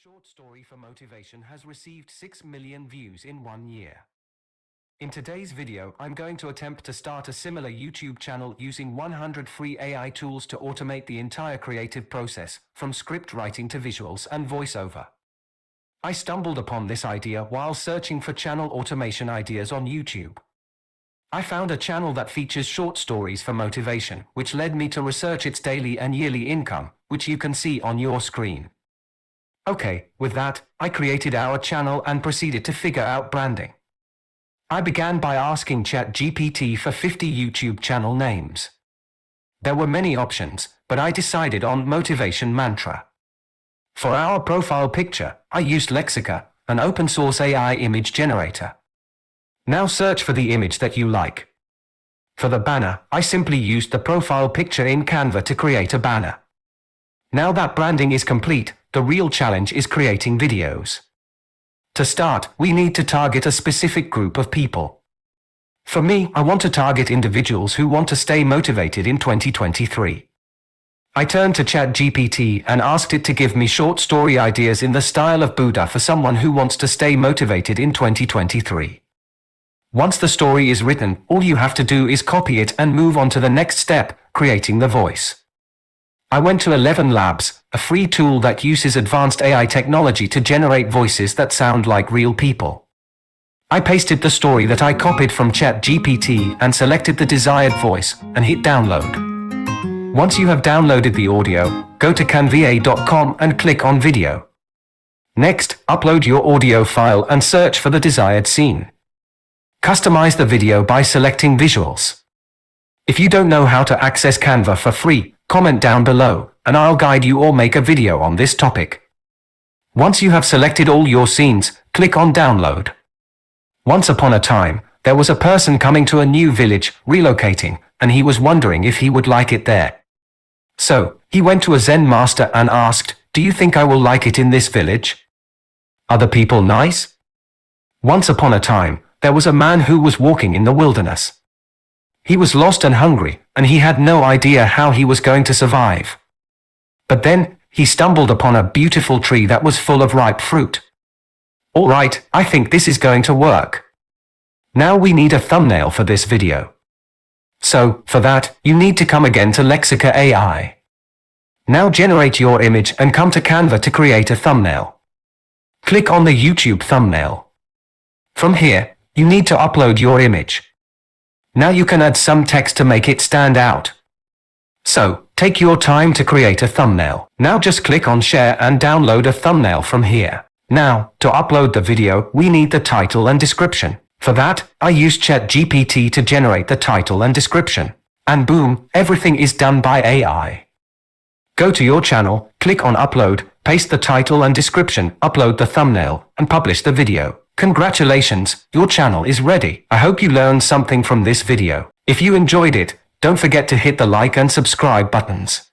short story for motivation has received 6 million views in 1 year. In today's video, I'm going to attempt to start a similar YouTube channel using 100 free AI tools to automate the entire creative process, from script writing to visuals and voiceover. I stumbled upon this idea while searching for channel automation ideas on YouTube. I found a channel that features short stories for motivation, which led me to research its daily and yearly income, which you can see on your screen. Okay, with that, I created our channel and proceeded to figure out branding. I began by asking ChatGPT for 50 YouTube channel names. There were many options, but I decided on Motivation Mantra. For our profile picture, I used Lexica, an open-source AI image generator. Now search for the image that you like. For the banner, I simply used the profile picture in Canva to create a banner. Now that branding is complete, the real challenge is creating videos. To start, we need to target a specific group of people. For me, I want to target individuals who want to stay motivated in 2023. I turned to ChatGPT and asked it to give me short story ideas in the style of Buddha for someone who wants to stay motivated in 2023. Once the story is written, all you have to do is copy it and move on to the next step, creating the voice. I went to 11 Labs, a free tool that uses advanced AI technology to generate voices that sound like real people. I pasted the story that I copied from ChatGPT and selected the desired voice, and hit download. Once you have downloaded the audio, go to canva.com and click on video. Next, upload your audio file and search for the desired scene. Customize the video by selecting visuals. If you don't know how to access Canva for free, comment down below, and I'll guide you or make a video on this topic. Once you have selected all your scenes, click on download. Once upon a time, there was a person coming to a new village, relocating, and he was wondering if he would like it there. So, he went to a Zen master and asked, "Do you think I will like it in this village? Are the people nice?" Once upon a time, there was a man who was walking in the wilderness. He was lost and hungry, and he had no idea how he was going to survive. But then, he stumbled upon a beautiful tree that was full of ripe fruit. All right, I think this is going to work. Now we need a thumbnail for this video. So, for that, you need to come again to Lexica AI. Now generate your image and come to Canva to create a thumbnail. Click on the YouTube thumbnail. From here, you need to upload your image. Now you can add some text to make it stand out. So, take your time to create a thumbnail. Now just click on share and download a thumbnail from here. Now, to upload the video, we need the title and description. For that, I used ChatGPT to generate the title and description. And boom, everything is done by AI. Go to your channel, click on upload, paste the title and description, upload the thumbnail, and publish the video. Congratulations, your channel is ready. I hope you learned something from this video. If you enjoyed it, don't forget to hit the like and subscribe buttons.